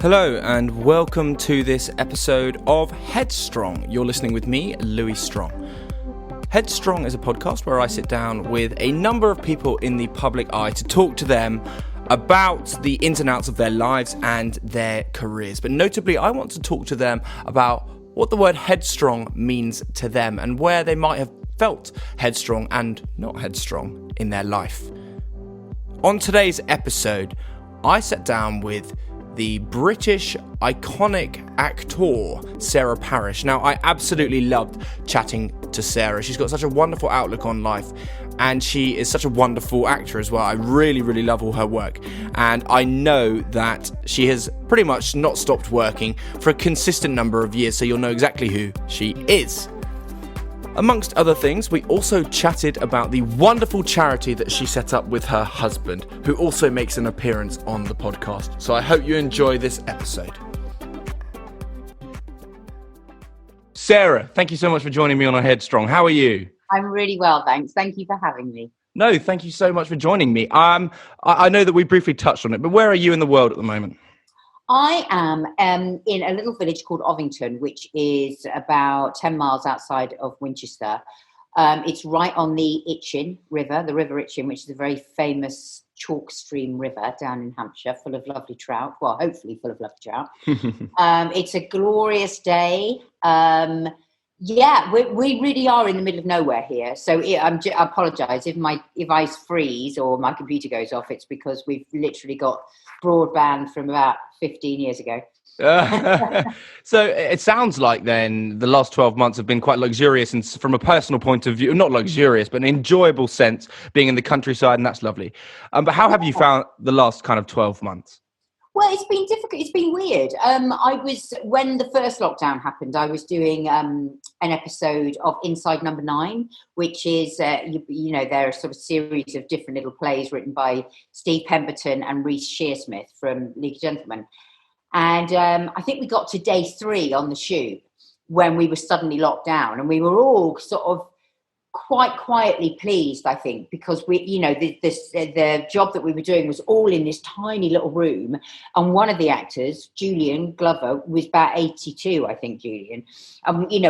Hello and welcome to this episode of Headstrong. You're listening with me, Louis Strong. Headstrong is a podcast where I sit down with a number of people in the public eye to talk to them about the ins and outs of their lives and their careers. But notably, I want to talk to them about what the word headstrong means to them and where they might have felt headstrong and not headstrong in their life. On today's episode, I sat down with the British iconic actor, Sarah Parish. Now, I absolutely loved chatting to Sarah. She's got such a wonderful outlook on life, and she is such a wonderful actor as well. I really, really love all her work. And I know that she has pretty much not stopped working for a consistent number of years, so you'll know exactly who she is. Amongst other things, we also chatted about the wonderful charity that she set up with her husband, who also makes an appearance on the podcast. So I hope you enjoy this episode. Sarah, thank you so much for joining me on Headstrong. How are you? I'm really well, thanks. Thank you for having me. No, thank you so much for joining me. I know that we briefly touched on it, but where are you in the world at the moment? I am in a little village called Ovington, which is about 10 miles outside of Winchester. It's right on the Itchen River, the River Itchen, which is a very famous chalk stream river down in Hampshire, full of lovely trout. Well, hopefully full of lovely trout. It's a glorious day. We really are in the middle of nowhere here. So I apologise if I freeze or my computer goes off. It's because we've literally got broadband from about 15 years ago. So it sounds like then the last 12 months have been quite luxurious, and from a personal point of view, not luxurious, but an enjoyable sense, being in the countryside, and that's lovely. But how have you found the last kind of 12 months? Well, it's been difficult. It's been weird. When the first lockdown happened, I was doing an episode of Inside Number 9, which is, they're a sort of series of different little plays written by Steve Pemberton and Reece Shearsmith from League of Gentlemen. And I think we got to day 3 on the shoot when we were suddenly locked down, and we were all sort of quite quietly pleased, I think, because the job that we were doing was all in this tiny little room, and one of the actors, Julian Glover, was about 82, I think, Julian.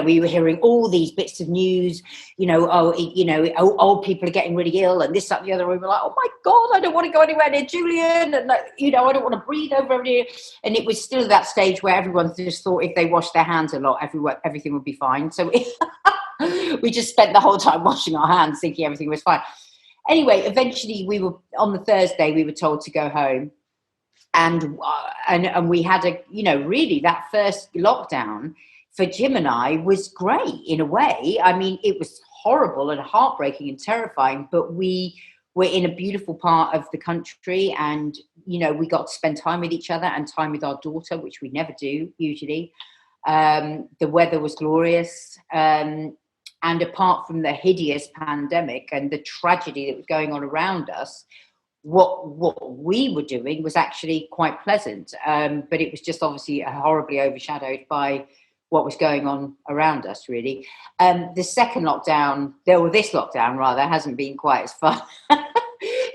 We were hearing all these bits of news, old people are getting really ill and this, that, and the other. We were like, oh my God, I don't want to go anywhere near Julian, and I don't want to breathe over everybody. And it was still that stage where everyone just thought if they washed their hands a lot, everything would be fine. So we just spent the whole time washing our hands, thinking everything was fine. Anyway, eventually on the Thursday, we were told to go home. And we had really that first lockdown for Jim and I was great in a way. I mean, it was horrible and heartbreaking and terrifying, but we were in a beautiful part of the country, and, we got to spend time with each other and time with our daughter, which we never do usually. The weather was glorious. And apart from the hideous pandemic and the tragedy that was going on around us, what we were doing was actually quite pleasant. But it was just obviously horribly overshadowed by what was going on around us, really. The second lockdown, this lockdown rather, hasn't been quite as fun.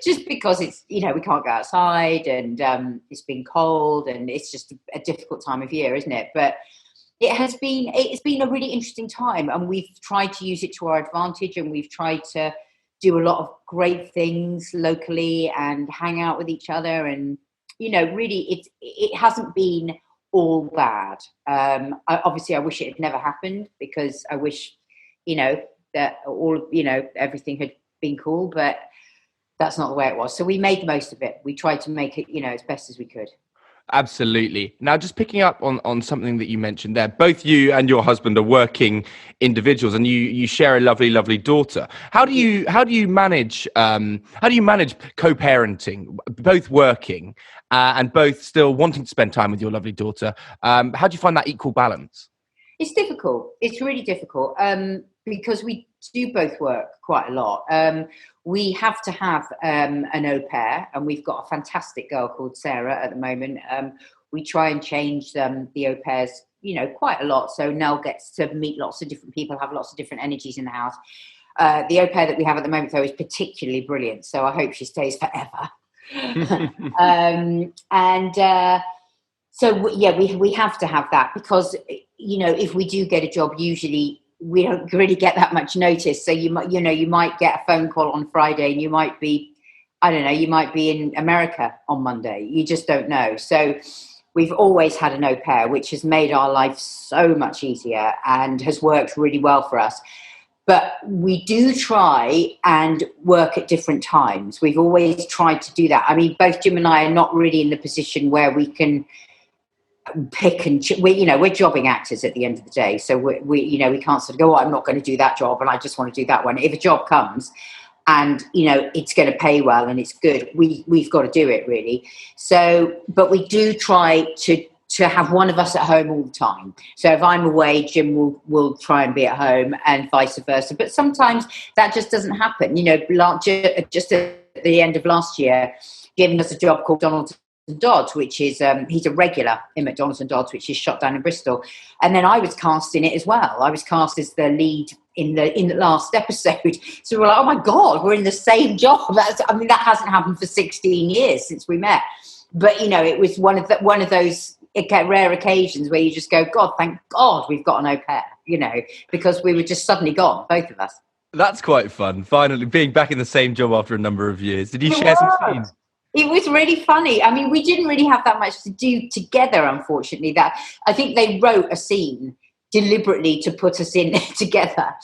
Just because it's, we can't go outside, and it's been cold, and it's just a difficult time of year, isn't it? But it's been a really interesting time, and we've tried to use it to our advantage, and we've tried to do a lot of great things locally and hang out with each other, and really it hasn't been all bad. Obviously I wish it had never happened, because I wish that everything had been cool, but that's not the way it was. So we made the most of it. We tried to make it as best as we could. Absolutely. Now, just picking up on something that you mentioned there, both you and your husband are working individuals, and you share a lovely, lovely daughter. How do you manage co-parenting, both working and both still wanting to spend time with your lovely daughter? How do you find that equal balance? It's difficult. It's really difficult because we do both work quite a lot. We have to have an au pair, and we've got a fantastic girl called Sarah at the moment. We try and change the au pairs, quite a lot. So Nell gets to meet lots of different people, have lots of different energies in the house. The au pair that we have at the moment, though, is particularly brilliant. So I hope she stays forever. we have to have that because, if we do get a job, usually we don't really get that much notice. So you might get a phone call on Friday and you might be, I don't know, you might be in America on Monday. You just don't know. So we've always had an au pair, which has made our life so much easier and has worked really well for us. But we do try and work at different times. We've always tried to do that. I mean, both Jim and I are not really in the position where we can pick and we're jobbing actors at the end of the day. So we can't sort of go, I'm not going to do that job and I just want to do that one. If a job comes and it's going to pay well and it's good, we've got to do it really. So, but we do try to have one of us at home all the time. So if I'm away, Jim will try and be at home and vice versa. But sometimes that just doesn't happen. Just at the end of last year, giving us a job called Donald Dodds, which is he's a regular in McDonald's and Dodds, which is shot down in Bristol, and then I was cast in it as well. I was cast as the lead in the last episode. So we're like, oh my god, we're in the same job. That hasn't happened for 16 years since we met. But it was one of those rare occasions where you just go, God, thank God we've got an au pair, because we were just suddenly gone, both of us. That's quite fun. Finally being back in the same job after a number of years. Did you share some scenes? It was really funny. I mean, we didn't really have that much to do together, unfortunately. That I think they wrote a scene deliberately to put us in together.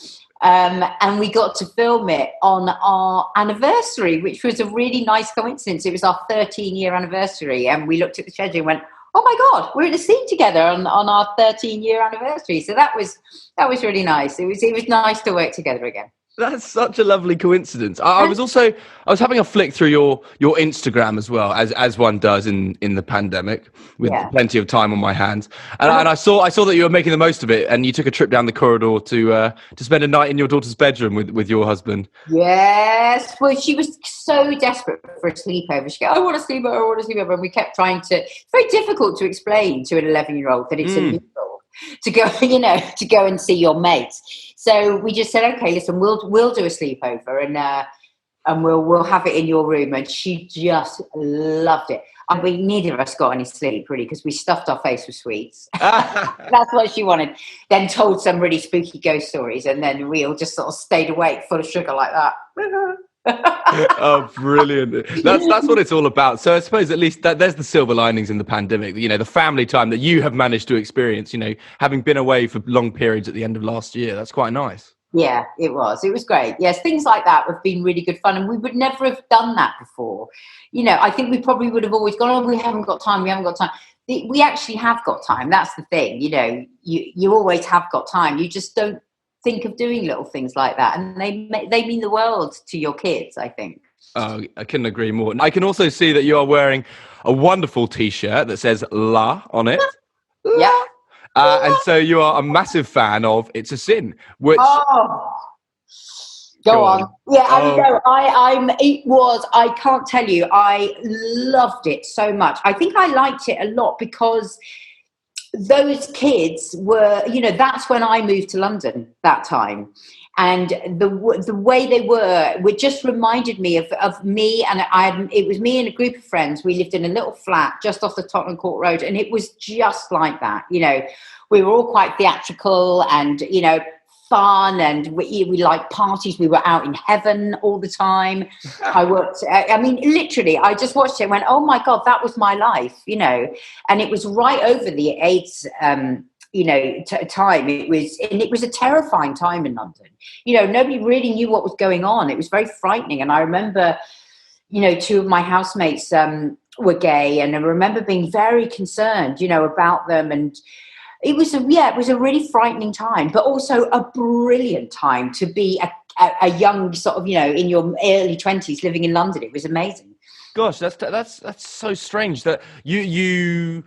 And we got to film it on our anniversary, which was a really nice coincidence. It was our 13-year anniversary. And we looked at the schedule and went, oh my God, we're in a scene together on our 13-year anniversary. So that was really nice. It was nice to work together again. That's such a lovely coincidence. I was having a flick through your Instagram as well, as one does in the pandemic with plenty of time on my hands. And I saw that you were making the most of it, and you took a trip down the corridor to spend a night in your daughter's bedroom with your husband. Yes. Well, she was so desperate for a sleepover. She go, I want a sleepover. And we kept trying to, it's very difficult to explain to an 11-year-old that it's illegal to go and see your mates. So we just said, okay, listen, we'll do a sleepover and we'll have it in your room. And she just loved it. And neither of us got any sleep really because we stuffed our face with sweets. That's what she wanted. Then told some really spooky ghost stories, and then we all just sort of stayed awake, full of sugar like that. Oh, brilliant. That's what it's all about. So I suppose at least there's the silver linings in the pandemic, the family time that you have managed to experience, having been away for long periods at the end of last year. That's quite nice. Yeah, it was great. Yes, things like that have been really good fun, and we would never have done that before. I think we probably would have always gone, oh, we haven't got time. We actually have got time. That's the thing. You always have got time. You just don't think of doing little things like that, and they mean the world to your kids, I think. Oh, I couldn't agree more. I can also see that you are wearing a wonderful T-shirt that says "La" on it. Yeah. And so you are a massive fan of "It's a Sin," which. Oh. Go on. Yeah, I can't tell you, I loved it so much. I think I liked it a lot because those kids were, that's when I moved to London that time. And the way they were just reminded me of me. And it was me and a group of friends. We lived in a little flat just off the Tottenham Court Road. And it was just like that. We were all quite theatrical and, fun, and we liked parties. We were out in heaven all the time. Literally, I just watched it and went, oh my God, that was my life, and it was right over the AIDS, time. It was a terrifying time in London. Nobody really knew what was going on. It was very frightening. And I remember, two of my housemates were gay, and I remember being very concerned, about them. And it was a really frightening time, but also a brilliant time to be a young sort of, in your early 20s living in London. It was amazing. Gosh, that's so strange that you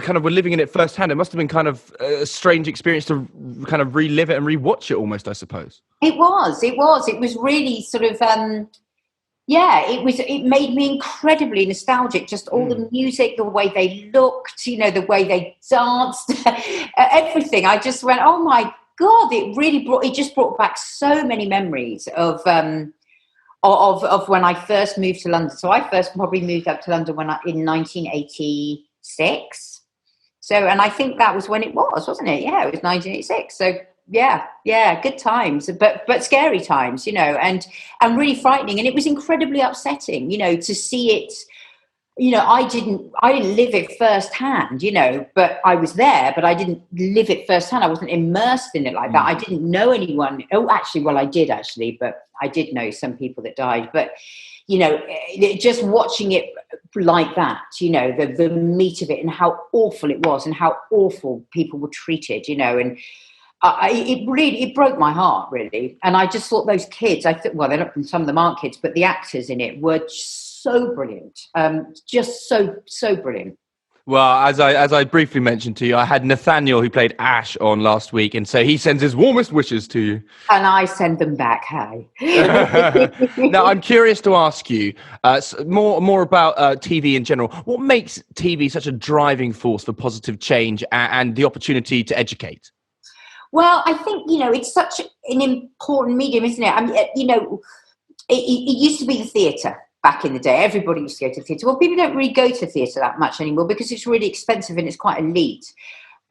kind of were living in it firsthand. It must have been kind of a strange experience to kind of relive it and rewatch it almost, I suppose. It was really sort of, it made me incredibly nostalgic. Just all the music, the way they looked, the way they danced, everything. I just went, oh my God, it just brought back so many memories of when I first moved to London. So I first probably moved up to London in 1986. So, and I think that was when it was, wasn't it? Yeah, it was 1986. So yeah, good times, but scary times, and really frightening. And it was incredibly upsetting, to see it. I didn't live it firsthand, but I was there, but I didn't live it firsthand. I wasn't immersed in it like that. I didn't know anyone. Oh, actually, well, I did actually, but I did know some people that died. But, just watching it like that, the meat of it and how awful it was and how awful people were treated, and it broke my heart, really. And I just thought those kids, some of them aren't kids, but the actors in it were so brilliant, just so brilliant. Well, as I briefly mentioned to you, I had Nathaniel, who played Ash, on last week, and so he sends his warmest wishes to you. And I send them back, hey. Now, I'm curious to ask you more about TV in general. What makes TV such a driving force for positive change and the opportunity to educate? Well, I think, it's such an important medium, isn't it? I mean, it used to be the theatre. Back in the day, everybody used to go to the theatre. Well, people don't really go to theatre that much anymore because it's really expensive and it's quite elite.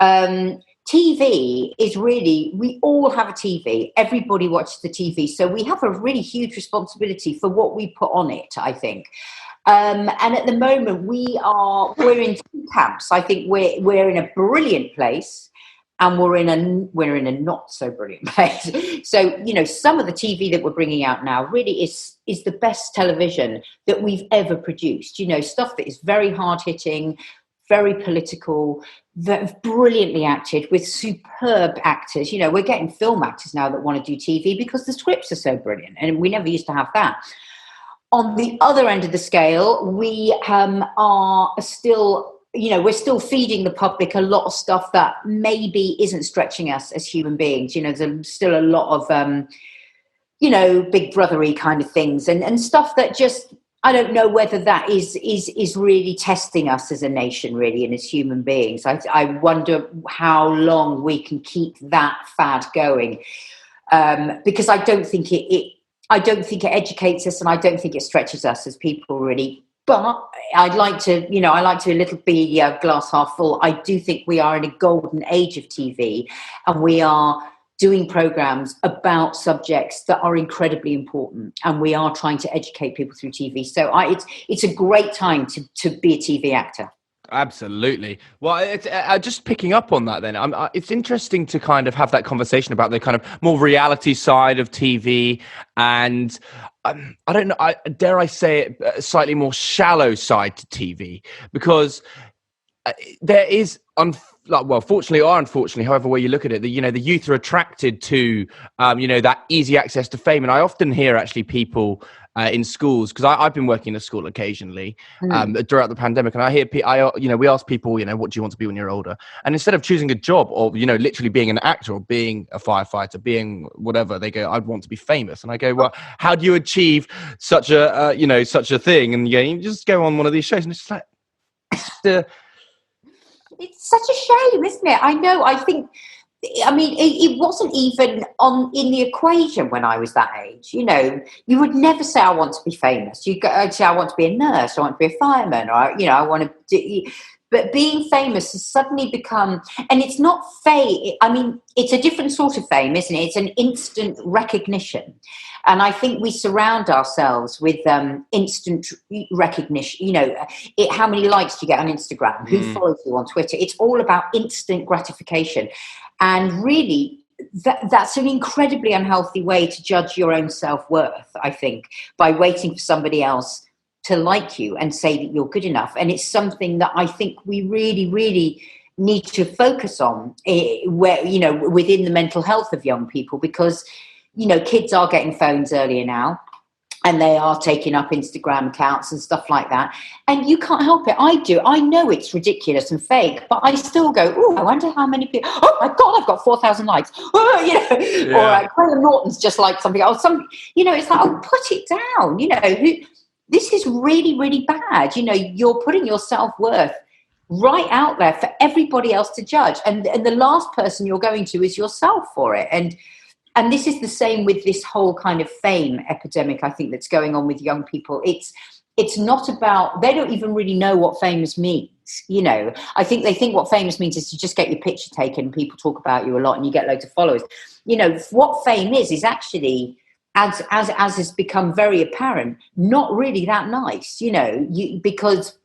TV is really, we all have a TV. Everybody watches the TV. So we have a really huge responsibility for what we put on it, I think. And at the moment, we're in two camps. I think we're in a brilliant place. And we're in a not so brilliant place. So, some of the TV that we're bringing out now really is the best television that we've ever produced. Stuff that is very hard hitting, very political, brilliantly acted with superb actors. We're getting film actors now that want to do TV because the scripts are so brilliant, and we never used to have that. On the other end of the scale, we are still. We're still feeding the public a lot of stuff that maybe isn't stretching us as human beings. There's still a lot of, big brothery kind of things and stuff that just, I don't know whether that is really testing us as a nation, really, and as human beings. I wonder how long we can keep that fad going, because I don't think it educates us, and I don't think it stretches us as people, really. But I'd like to, a little be glass half full. I do think we are in a golden age of TV, and we are doing programs about subjects that are incredibly important, and we are trying to educate people through TV. So it's a great time to be a TV actor. Absolutely. Well, it's, just picking up on that then, it's interesting to kind of have that conversation about the kind of more reality side of TV and I don't know, dare I say it, a slightly more shallow side to TV, because there is, fortunately or unfortunately, however way you look at it, the youth are attracted to, that easy access to fame. And I often hear actually people in schools, because I've been working in a school occasionally throughout the pandemic, and I hear we ask people, what do you want to be when you're older? And instead of choosing a job or literally being an actor or being a firefighter, being whatever, they go, I'd want to be famous. And I go, well, how do you achieve such a such a thing? And you just go on one of these shows, and it's just like it's such a shame, isn't it? I know. It wasn't even in the equation when I was that age. You would never say, I want to be famous. I'd say, I want to be a nurse, I want to be a fireman, or, I want to do... But being famous has suddenly become, and it's not fame. It's a different sort of fame, isn't it? It's an instant recognition. And I think we surround ourselves with instant recognition. How many likes do you get on Instagram? Who follows you on Twitter? It's all about instant gratification. And really, that's an incredibly unhealthy way to judge your own self-worth, I think, by waiting for somebody else to like you and say that you're good enough. And it's something that I think we really, really need to focus on within the mental health of young people, because, kids are getting phones earlier now, and they are taking up Instagram accounts and stuff like that. And you can't help it. I do. I know it's ridiculous and fake, but I still go, oh, I wonder how many people, oh my God, I've got 4,000 likes. Or Graham Norton's just like something else. It's like, oh, put it down. This is really, really bad. You're putting your self-worth right out there for everybody else to judge. And the last person you're going to is yourself for it. And this is the same with this whole kind of fame epidemic, I think, that's going on with young people. it's not about, they don't even really know what famous means. I think they think what famous means is to just get your picture taken, people talk about you a lot and you get loads of followers. What fame is actually, as has become very apparent, not really that nice, because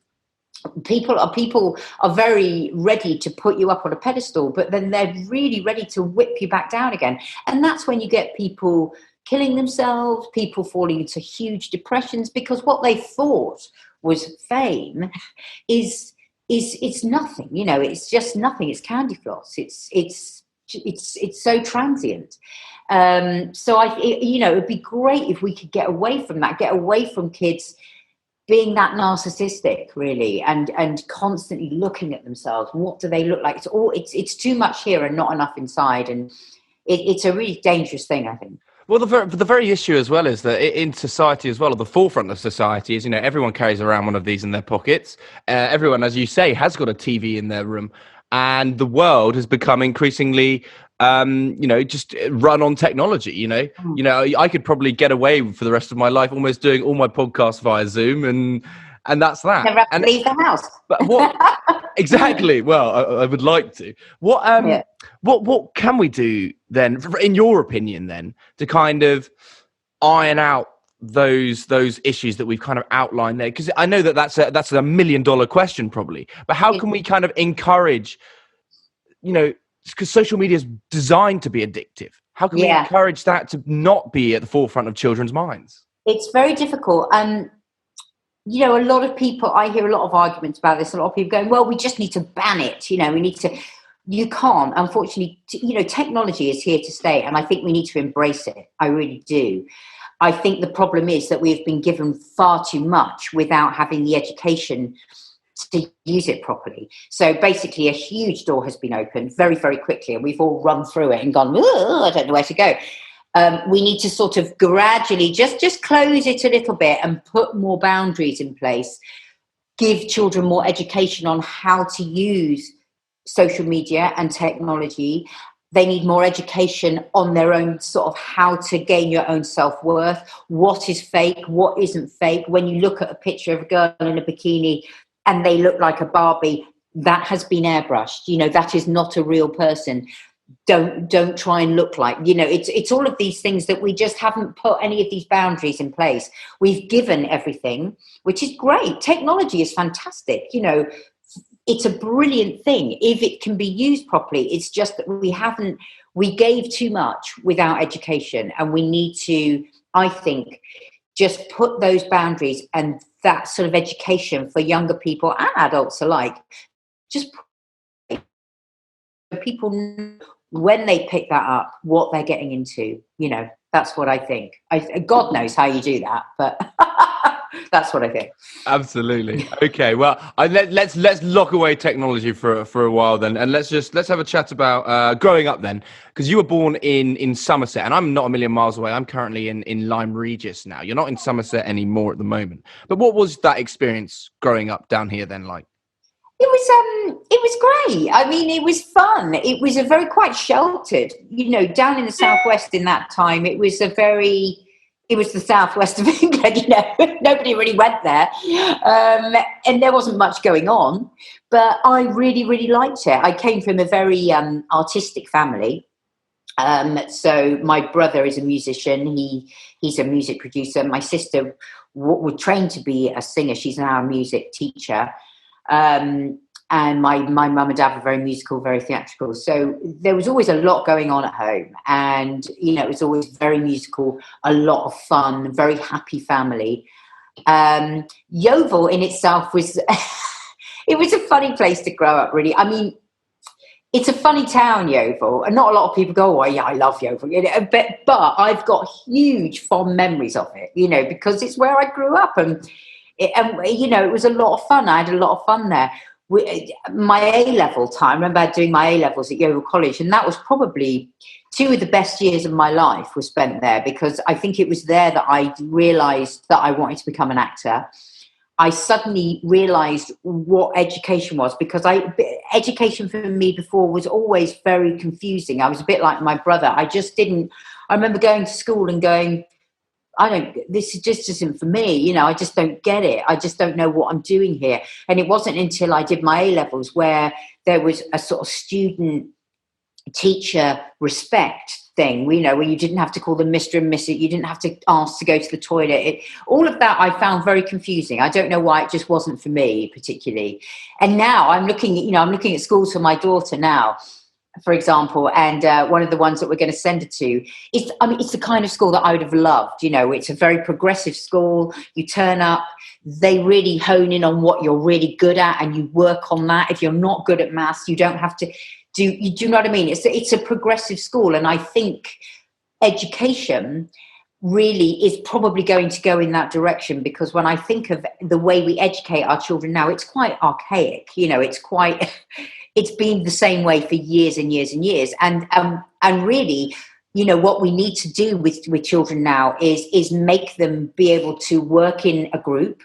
people are very ready to put you up on a pedestal, but then they're really ready to whip you back down again. And that's when you get people killing themselves, people falling into huge depressions, because what they thought was fame is it's nothing. It's just nothing. It's candy floss. It's so transient. So it'd be great if we could get away from that, get away from kids being that narcissistic, really, and constantly looking at themselves. What do they look like? It's too much here and not enough inside, and it's a really dangerous thing, I think. Well, the very issue as well is that in society as well, at the forefront of society is, everyone carries around one of these in their pockets. Everyone, as you say, has got a TV in their room, and the world has become increasingly, just run on technology. I could probably get away for the rest of my life almost doing all my podcasts via Zoom, and that's that. Never have to leave the house. But what exactly? Well, I would like to. What can we do then, in your opinion, then, to kind of iron out those issues that we've kind of outlined there? Because I know that's a $1 million question probably. But how can we kind of encourage, because social media is designed to be addictive. How can we encourage that to not be at the forefront of children's minds? It's very difficult. A lot of people, I hear a lot of arguments about this. A lot of people going, well, we just need to ban it. You can't, unfortunately, technology is here to stay. And I think we need to embrace it. I really do. I think the problem is that we've been given far too much without having the education to use it properly. So basically a huge door has been opened very, very quickly, and we've all run through it and gone, I don't know where to go. We need to sort of gradually just close it a little bit and put more boundaries in place, give children more education on how to use social media and technology. They need more education on their own sort of how to gain your own self-worth. What is fake? What isn't fake? When you look at a picture of a girl in a bikini and they look like a Barbie, that has been airbrushed. That is not a real person. Don't try and look like, it's all of these things that we just haven't put any of these boundaries in place. We've given everything, which is great. Technology is fantastic. It's a brilliant thing if it can be used properly. It's just that we gave too much without education, and we need to, I think, just put those boundaries and that sort of education for younger people and adults alike. Just people know when they pick that up, what they're getting into. That's what I think. God knows how you do that, but that's what I think. Absolutely. Okay. Well, let's lock away technology for a while then, and let's have a chat about growing up then, because you were born in Somerset, and I'm not a million miles away. I'm currently in Lyme Regis now. You're not in Somerset anymore at the moment. But what was that experience growing up down here then like? It was great. I mean, it was fun. It was a very quite sheltered, down in the southwest in that time. It was the southwest of England, nobody really went there. And there wasn't much going on, but I really, really liked it. I came from a very artistic family. So my brother is a musician. He's a music producer. My sister was trained to be a singer. She's now a music teacher. And my mum and dad were very musical, very theatrical. So there was always a lot going on at home. And, it was always very musical, a lot of fun, very happy family. Yeovil in itself was, it was a funny place to grow up, really. I mean, it's a funny town, Yeovil. And not a lot of people go, oh, yeah, I love Yeovil. But I've got huge fond memories of it, because it's where I grew up. And it was a lot of fun. I had a lot of fun there. My A-level time, I remember doing my A-levels at Yeovil College, and that was probably 2 of the best years of my life were spent there, because I think it was there that I realised that I wanted to become an actor. I suddenly realised what education was, because education for me before was always very confusing. I was a bit like my brother. I remember going to school and going, this just isn't for me. I just don't get it. I just don't know what I'm doing here. And it wasn't until I did my A-levels where there was a sort of student teacher respect thing, where you didn't have to call them Mr. and Mrs. You didn't have to ask to go to the toilet. All of that I found very confusing. I don't know why. It just wasn't for me particularly. And now I'm looking at schools for my daughter now, for example, and one of the ones that we're going to send her to it's the kind of school that I would have loved. It's a very progressive school. You turn up, they really hone in on what you're really good at, and you work on that. If you're not good at maths, you don't have to do you know what I mean? It's a progressive school, and I think education really is probably going to go in that direction, because when I think of the way we educate our children now, it's quite archaic. It's been the same way for years and years and years. And really, what we need to do with children now is make them be able to work in a group,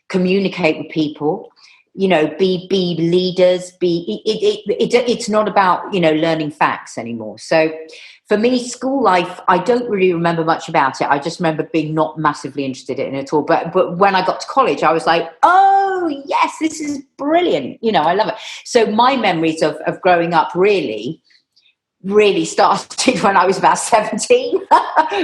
communicate with people, be leaders, it's not about, learning facts anymore. So for me, school life, I don't really remember much about it. I just remember being not massively interested in it at all. But when I got to college, I was like, oh, yes, this is brilliant. I love it. So my memories of growing up really started when I was about 17.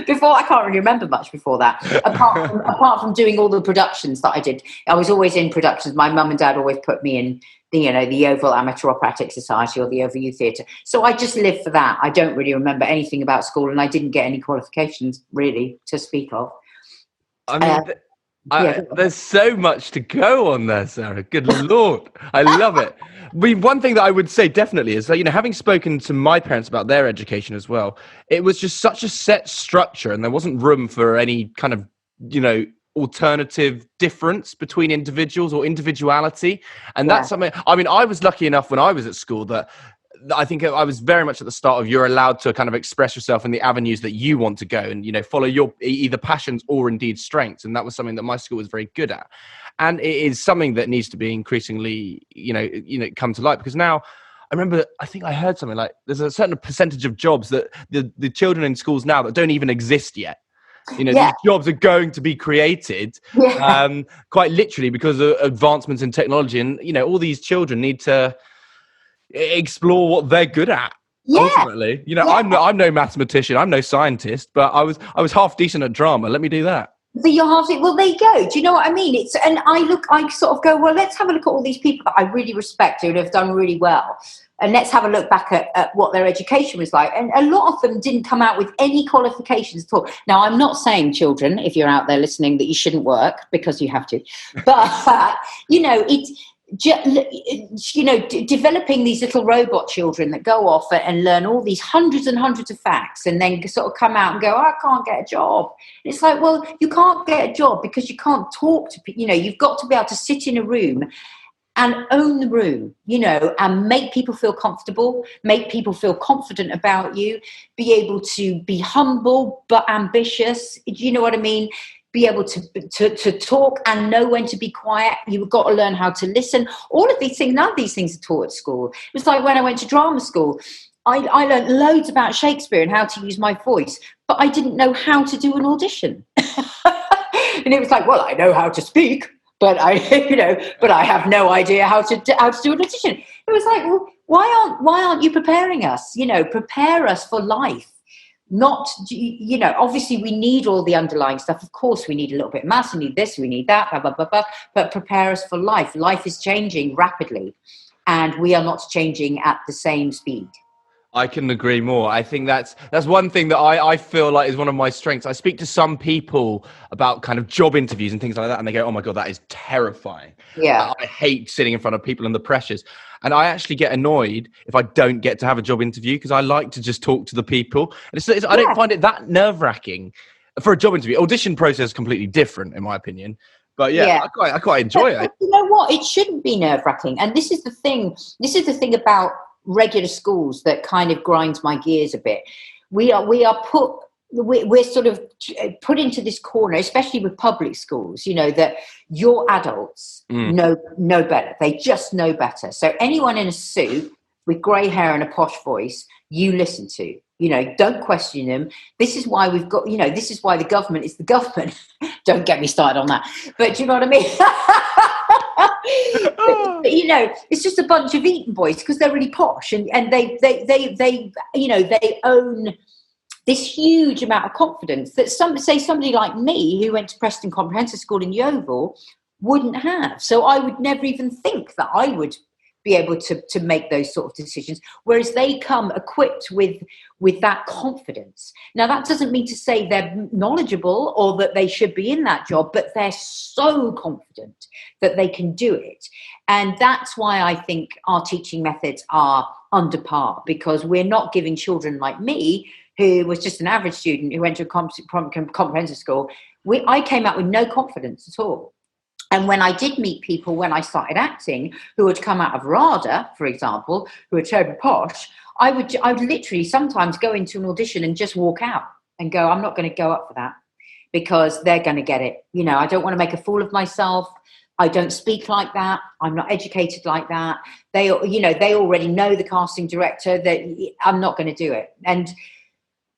Before, I can't really remember much before that. Apart from doing all the productions that I did. I was always in productions. My mum and dad always put me in the Yeovil Amateur Operatic Society or the Yeovil Youth Theatre. So I just lived for that. I don't really remember anything about school, and I didn't get any qualifications really to speak of. I mean, there's so much to go on there, Sarah. Good Lord. I love it. One thing that I would say definitely is that, having spoken to my parents about their education as well, it was just such a set structure, and there wasn't room for any kind of, alternative difference between individuals or individuality. And that's something, I was lucky enough when I was at school that I think I was very much at the start of, you're allowed to kind of express yourself in the avenues that you want to go and, follow your either passions or indeed strengths. And that was something that my school was very good at. And it is something that needs to be increasingly, come to light, because now I remember, I think I heard something like there's a certain percentage of jobs that the children in schools now that don't even exist yet. These jobs are going to be created quite literally because of advancements in technology. And, all these children need to explore what they're good at. Ultimately, I'm no mathematician, I'm no scientist, but I was half decent at drama. Let me do that. Well, there you go. Do you know what I mean? I sort of go, well, let's have a look at all these people that I really respect who have done really well. And let's have a look back at what their education was like. And a lot of them didn't come out with any qualifications at all. Now, I'm not saying, children, if you're out there listening, that you shouldn't work, because you have to. But, developing these little robot children that go off and learn all these hundreds and hundreds of facts and then sort of come out and go, I can't get a job. And it's like, well, you can't get a job because you can't talk to people. You've got to be able to sit in a room and own the room, and make people feel comfortable, make people feel confident about you, be able to be humble but ambitious. Do you know what I mean? Be able to talk and know when to be quiet. You've got to learn how to listen. All of these things, none of these things are taught at school. It was like when I went to drama school, I learned loads about Shakespeare and how to use my voice, but I didn't know how to do an audition. And it was like, well, I know how to speak, but I have no idea how to do an audition. It was like, well, why aren't you preparing us? Prepare us for life. Not, obviously we need all the underlying stuff. Of course, we need a little bit of maths, we need this, we need that, blah, blah, blah, blah. But prepare us for life. Life is changing rapidly, and we are not changing at the same speed. I couldn't agree more. I think that's one thing that I feel like is one of my strengths. I speak to some people about kind of job interviews and things like that, and they go, oh my God, that is terrifying. Yeah. I hate sitting in front of people and the pressures. And I actually get annoyed if I don't get to have a job interview, because I like to just talk to the people. And I don't find it that nerve-wracking for a job interview. Audition process is completely different, in my opinion. But I quite enjoy it. You know what? It shouldn't be nerve-wracking. And this is the thing. This is the thing about regular schools that kind of grinds my gears a bit. We're sort of put into this corner, especially with public schools, that your adults know better. They just know better. So anyone in a suit with grey hair and a posh voice, you listen to. Don't question them. This is why we've got, this is why the government is the government. Don't get me started on that. But do you know what I mean? but, it's just a bunch of Eton boys because they're really posh and they own this huge amount of confidence that somebody like me who went to Preston Comprehensive School in Yeovil wouldn't have. So I would never even think that I would be able to make those sort of decisions, whereas they come equipped with that confidence. Now, that doesn't mean to say they're knowledgeable or that they should be in that job, but they're so confident that they can do it. And that's why I think our teaching methods are under par, because we're not giving children like me, who was just an average student who went to a comprehensive school, I came out with no confidence at all. And when I did meet people when I started acting who had come out of RADA, for example, who were terribly posh, I would literally sometimes go into an audition and just walk out and go, I'm not going to go up for that because they're going to get it. I don't want to make a fool of myself. I don't speak like that. I'm not educated like that. They already know the casting director, that I'm not going to do it. And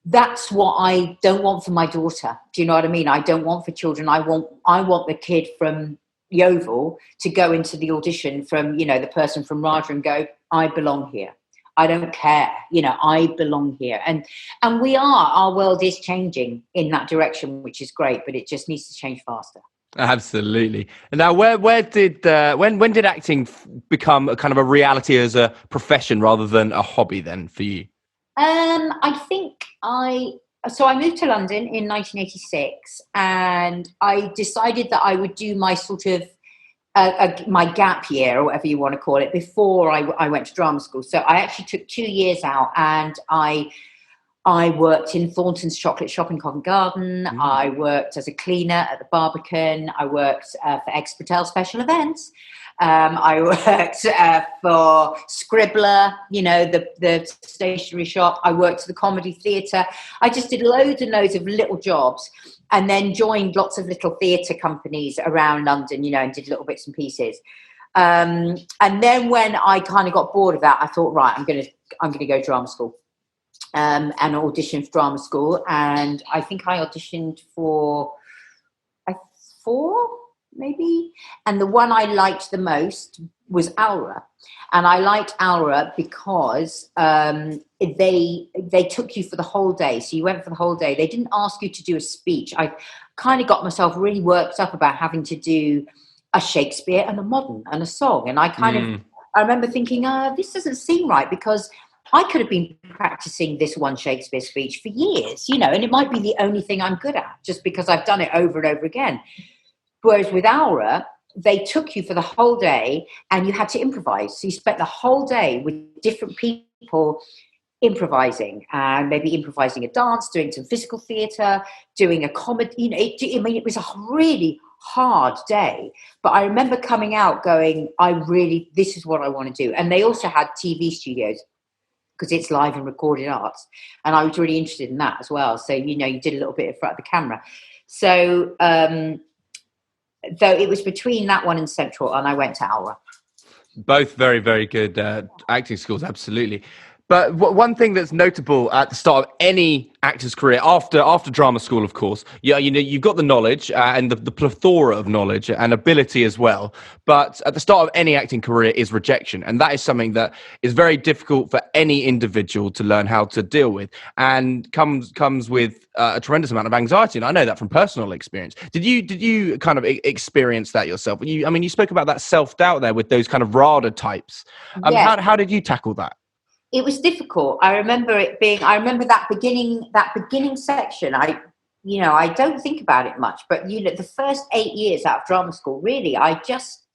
that's what I don't want for my daughter. Do you know what I mean? I don't want for children. I want the kid from Yeovil to go into the audition from, the person from RADA and go, I belong here. I don't care. I belong here. And our world is changing in that direction, which is great, but it just needs to change faster. Absolutely. And now, when did acting become a kind of a reality as a profession rather than a hobby then for you? I think I moved to London in 1986, and I decided that I would do my sort of my gap year, or whatever you want to call it, before I went to drama school. So I actually took 2 years out, and I worked in Thornton's chocolate shop in Covent Garden. I worked as a cleaner at the Barbican. I worked for Expertel Special Events. I worked for Scribbler, the stationery shop. I worked at the Comedy Theatre. I just did loads and loads of little jobs, and then joined lots of little theatre companies around London, and did little bits and pieces. And then when I kind of got bored of that, I thought, right, I'm going to go drama school. And audition for drama school. And I think I auditioned for 4, maybe. And the one I liked the most was Aura. And I liked Aura because they took you for the whole day. So you went for the whole day. They didn't ask you to do a speech. I kind of got myself really worked up about having to do a Shakespeare and a modern and a song. And I remember thinking, this doesn't seem right, because I could have been practicing this one Shakespeare speech for years, and it might be the only thing I'm good at just because I've done it over and over again. Whereas with Aura, they took you for the whole day and you had to improvise. So you spent the whole day with different people improvising, and maybe improvising a dance, doing some physical theatre, doing a comedy. It was a really hard day. But I remember coming out going, this is what I want to do. And they also had TV studios, because it's live and recorded arts. And I was really interested in that as well. So, you did a little bit in front of the camera. So, though it was between that one and Central, and I went to Aura. Both very, very good acting schools, absolutely. But one thing that's notable at the start of any actor's career, after drama school, of course, you've got the knowledge and the plethora of knowledge and ability as well. But at the start of any acting career is rejection. And that is something that is very difficult for any individual to learn how to deal with, and comes with a tremendous amount of anxiety. And I know that from personal experience. Did you kind of experience that yourself? You spoke about that self-doubt there with those kind of RADA types. How did you tackle that? It was difficult. I remember that beginning section. I don't think about it much, but the first 8 years out of drama school, really, I just,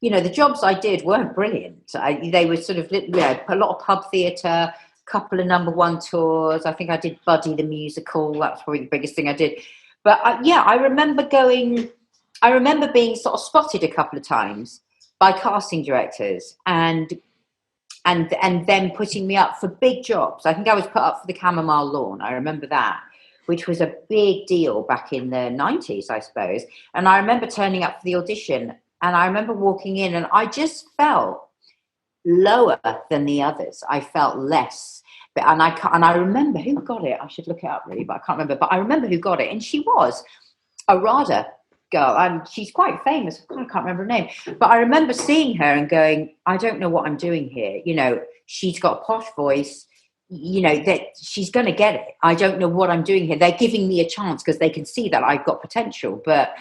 the jobs I did weren't brilliant. They were sort of, a lot of pub theatre, couple of number 1 tours. I think I did Buddy the musical. That was probably the biggest thing I did. But I remember being sort of spotted a couple of times by casting directors and then putting me up for big jobs. I think I was put up for the Chamomile Lawn. I remember that, which was a big deal back in the 90s, I suppose. And I remember turning up for the audition, and I remember walking in, and I just felt lower than the others. I felt less. And I remember who got it. I should look it up really, but I can't remember. But I remember who got it, and she was a RADA girl, and she's quite famous. I can't remember her name, but I remember seeing her and going, I don't know what I'm doing here. She's got a posh voice. That she's going to get it. I don't know what I'm doing here. They're giving me a chance because they can see that I've got potential, but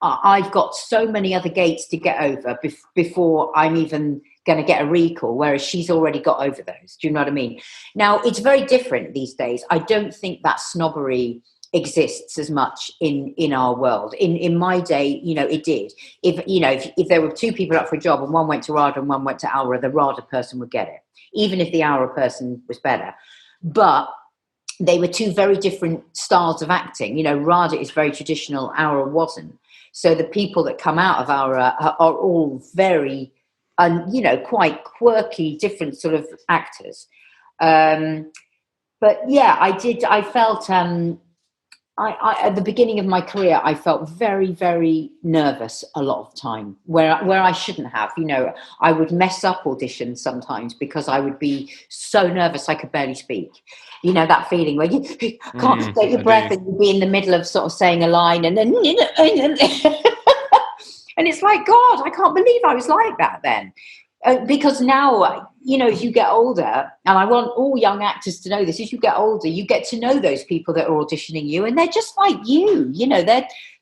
I've got so many other gates to get over before I'm even going to get a recall, whereas she's already got over those. Do you know what I mean? Now, it's very different these days. I don't think that snobbery exists as much in our world. In my day, it did. If there were two people up for a job and one went to RADA and one went to ALRA, the RADA person would get it, even if the ALRA person was better. But they were two very different styles of acting. RADA is very traditional, ALRA wasn't. So the people that come out of ALRA are all very, quite quirky, different sort of actors. But yeah, I felt, at the beginning of my career, I felt very, very nervous a lot of the time where I shouldn't have. I would mess up auditions sometimes because I would be so nervous I could barely speak. That feeling where you can't take your breath and you'd be in the middle of sort of saying a line and then, and it's like, God, I can't believe I was like that then. Because now, as you get older, and I want all young actors to know this, as you get older, you get to know those people that are auditioning you, and they're just like you,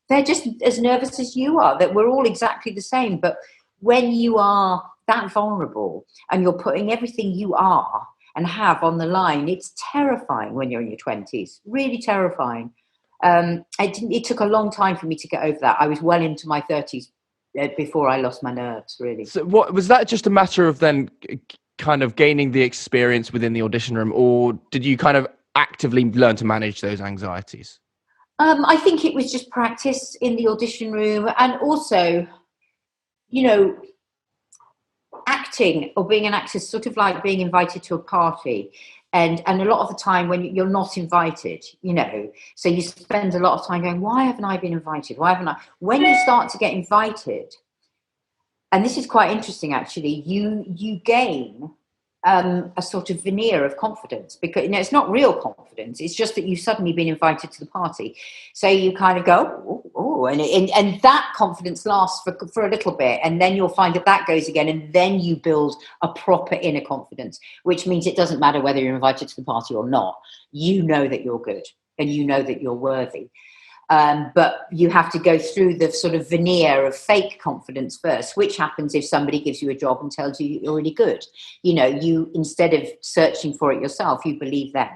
they're just as nervous as you are, that we're all exactly the same. But when you are that vulnerable and you're putting everything you are and have on the line, it's terrifying when you're in your 20s, really terrifying. It took a long time for me to get over that. I was well into my 30s before I lost my nerves, really. So what was that, just a matter of then kind of gaining the experience within the audition room, or did you kind of actively learn to manage those anxieties? I think it was just practice in the audition room, and also, acting or being an actor is sort of like being invited to a party. And a lot of the time when you're not invited, so you spend a lot of time going, why haven't I been invited? Why haven't I? When you start to get invited, and this is quite interesting, actually, you gain a sort of veneer of confidence, because it's not real confidence. It's just that you've suddenly been invited to the party. So you kind of go, and that confidence lasts for a little bit, and then you'll find that goes again, and then you build a proper inner confidence, which means it doesn't matter whether you're invited to the party or not. You know that you're good, and you know that you're worthy. But you have to go through the sort of veneer of fake confidence first, which happens if somebody gives you a job and tells you you're really good. You, instead of searching for it yourself, you believe them.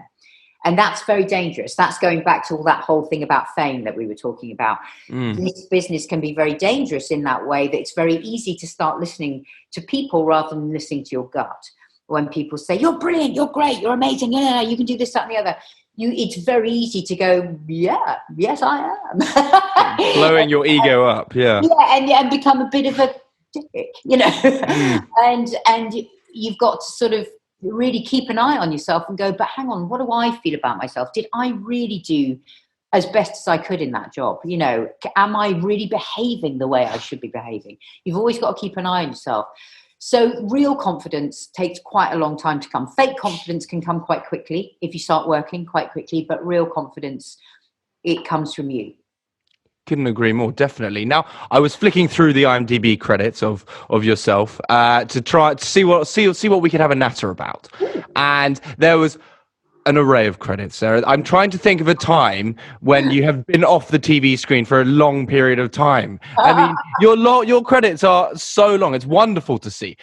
And that's very dangerous. That's going back to all that whole thing about fame that we were talking about. This business can be very dangerous in that way, that it's very easy to start listening to people rather than listening to your gut. When people say, you're brilliant, you're great, you're amazing, you can do this, that, and the other. It's very easy to go, yes, I am. Blowing your ego up, yeah. Yeah, and become a bit of a dick, and you've got to sort of really keep an eye on yourself and go, but hang on, what do I feel about myself? Did I really do as best as I could in that job? Am I really behaving the way I should be behaving? You've always got to keep an eye on yourself. So real confidence takes quite a long time to come. Fake confidence can come quite quickly if you start working quite quickly, but real confidence, it comes from you. Couldn't agree more, definitely. Now, I was flicking through the IMDb credits of yourself to try to see what we could have a natter about. And there was an array of credits, Sarah. I'm trying to think of a time when you have been off the TV screen for a long period of time. I mean, your credits are so long. It's wonderful to see.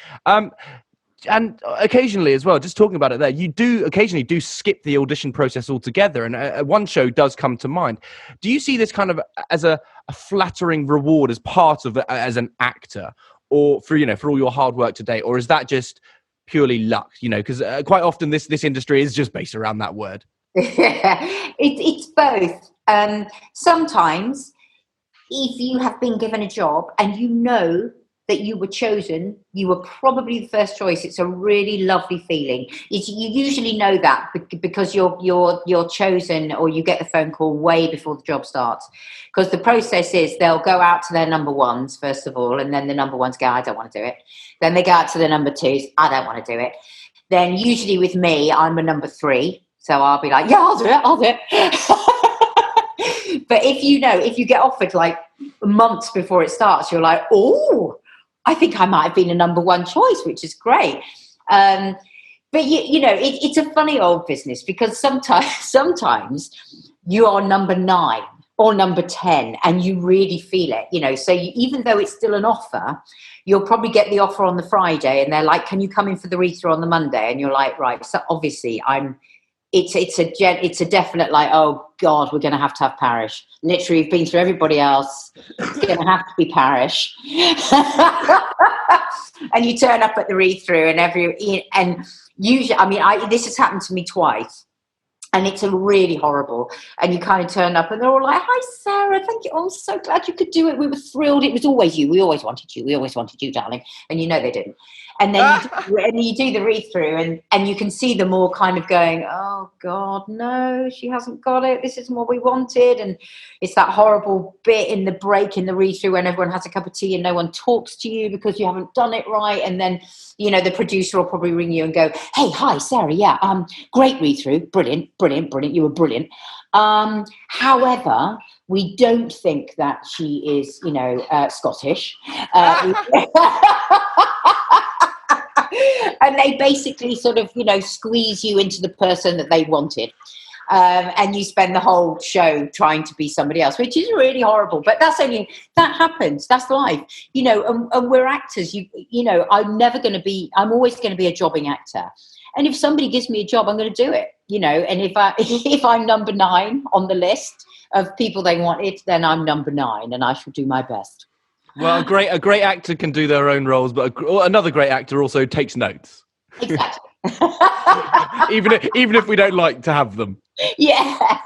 And occasionally as well, just talking about it there, you do occasionally skip the audition process altogether. And one show does come to mind. Do you see this kind of as a flattering reward as part of as an actor, or for all your hard work today? Or is that just purely luck, because quite often this industry is just based around that word? It's both. Sometimes if you have been given a job and you know that you were chosen, you were probably the first choice, it's a really lovely feeling. You usually know that because you're chosen, or you get the phone call way before the job starts. Because the process is they'll go out to their number ones first of all, and then the number ones go, I don't want to do it. Then they go out to the number twos, I don't want to do it. Then usually with me, I'm a number 3. So I'll be like, yeah, I'll do it. But if you get offered like months before it starts, you're like, oh, I think I might have been a number 1 choice, which is great. But it's a funny old business, because sometimes you are number 9 or number 10 and you really feel it, so even though it's still an offer, you'll probably get the offer on the Friday and they're like, can you come in for the read-through on the Monday? And you're like, right. So obviously it's a definite like, oh God, we're going to have Parish. Literally, we've been through everybody else. It's going to have to be Parish. And you turn up at the read-through and usually, this has happened to me twice. And it's a really horrible. And you kind of turn up and they're all like, hi, Sarah. Thank you. Oh, I'm so glad you could do it. We were thrilled. It was always you. We always wanted you. We always wanted you, darling. And they didn't. And then you do the read-through and you can see them all kind of going, oh, God, no, she hasn't got it. This isn't what we wanted. And it's that horrible bit in the break in the read-through when everyone has a cup of tea and no one talks to you because you haven't done it right. And then, the producer will probably ring you and go, hey, hi, Sarah. Yeah, great read-through. Brilliant. You were brilliant. However, we don't think that she is, Scottish. And they basically sort of, squeeze you into the person that they wanted. And you spend the whole show trying to be somebody else, which is really horrible. But that happens. That's life, and we're actors. I'm always going to be a jobbing actor. And if somebody gives me a job, I'm going to do it, and if I'm number 9 on the list of people they wanted, then I'm number 9 and I shall do my best. Well, a great actor can do their own roles, but another great actor also takes notes. Exactly. even if we don't like to have them. Yeah.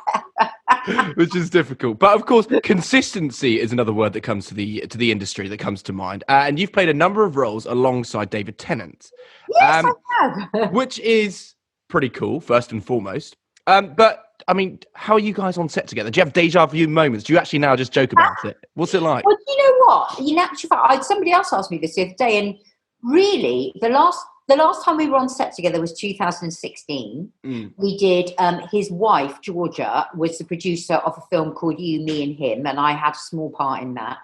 Which is difficult. But of course, consistency is another word that comes to the industry that comes to mind. And you've played a number of roles alongside David Tennant. Yes, I have. Which is pretty cool, first and foremost. But how are you guys on set together? Do you have deja vu moments? Do you actually now just joke about it? What's it like? Well, you know what? In actual fact, somebody else asked me this the other day, and really, the last time we were on set together was 2016. We did. His wife Georgia was the producer of a film called You, Me, and Him, and I had a small part in that.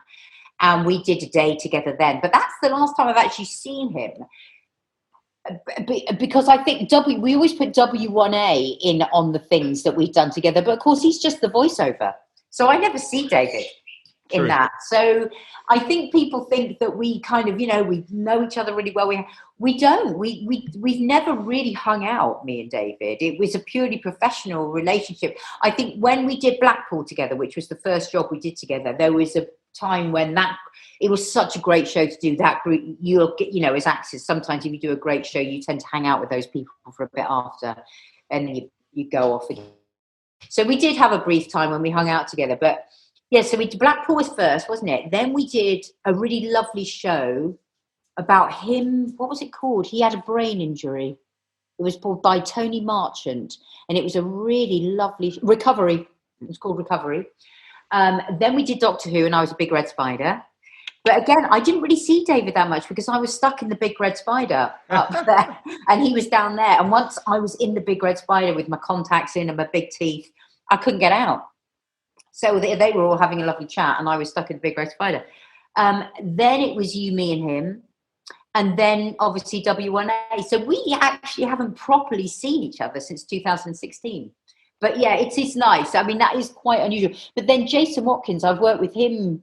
And we did a day together then. But that's the last time I've actually seen him. Because I think we always put W1A in on the things that we've done together, but of course he's just the voiceover, so I never see David in that. So I think people think that we kind of we know each other really well. We don't. We've never really hung out, me and David. It was a purely professional relationship. I think when we did Blackpool together, which was the first job we did together, there was a time when it was such a great show to do that group. You'll get, as actors, sometimes if you do a great show, you tend to hang out with those people for a bit after, and then you go off again. So we did have a brief time when we hung out together, but yeah, so Blackpool was first, wasn't it? Then we did a really lovely show about him. What was it called? He had a brain injury. It was by Tony Marchant, and it was a really lovely Recovery. It was called Recovery. Then we did Doctor Who, and I was a big red spider. But again, I didn't really see David that much because I was stuck in the big red spider up there, and he was down there. And once I was in the big red spider with my contacts in and my big teeth, I couldn't get out. So they were all having a lovely chat, and I was stuck in the big red spider. Then it was You, Me, and Him. And then obviously W1A. So we actually haven't properly seen each other since 2016. But yeah, it is nice. That is quite unusual. But then Jason Watkins, I've worked with him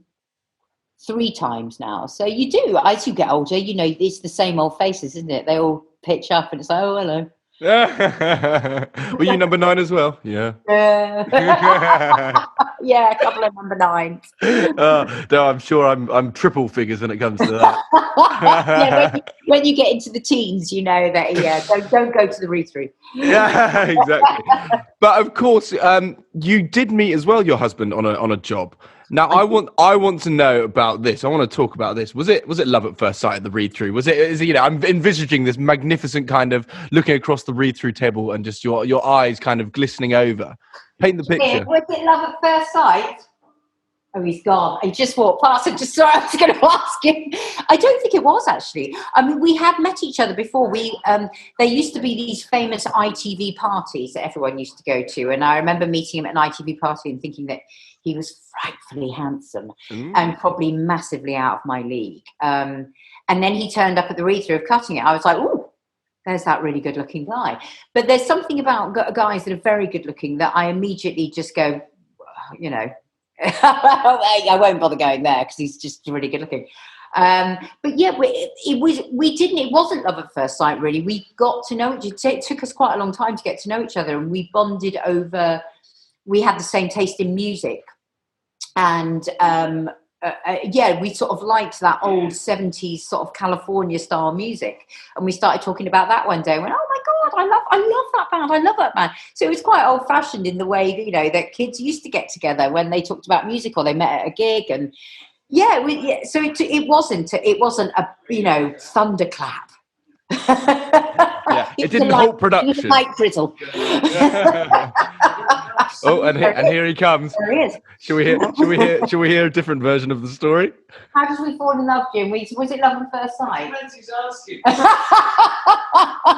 3 times now. So you do, as you get older, it's the same old faces, isn't it? They all pitch up and it's like, oh, hello. Were you number 9 as well? Yeah. Yeah, a couple of number 9s. No, I'm sure I'm triple figures when it comes to that. Yeah, when you get into the teens, that don't go to the read-through. Yeah, exactly. But of course, you did meet as well your husband on a job. Now I want to know about this. I want to talk about this. Was it love at first sight at the read through? I'm envisaging this magnificent kind of looking across the read through table and just your eyes kind of glistening over. Paint the picture. Was it love at first sight? Oh, he's gone. He just walked past. I was going to ask him. I don't think it was, actually. I mean, we had met each other before. There used to be these famous ITV parties that everyone used to go to. And I remember meeting him at an ITV party and thinking that he was frightfully handsome and probably massively out of my league. And then he turned up at the read-through of Cutting It. I was like, ooh, there's that really good-looking guy. But there's something about guys that are very good-looking that I immediately just go, you know, I won't bother going there because he's just really good looking. But yeah, it wasn't love at first sight, really. We got to know each other. It took us quite a long time to get to know each other, and we bonded over, we had the same taste in music. And we sort of liked that old 70s sort of California style music. And we started talking about that one day and went, oh my God, I love that band. I love that band. So it was quite old fashioned in the way that, you know, that kids used to get together when they talked about music or they met at a gig. And so it wasn't a, you know, thunderclap. Yeah, it didn't halt production. Light drizzle. Oh, and here he comes. There he is. Should we hear a different version of the story? How did we fall in love, Jim? Was it love at first sight? Who's asking?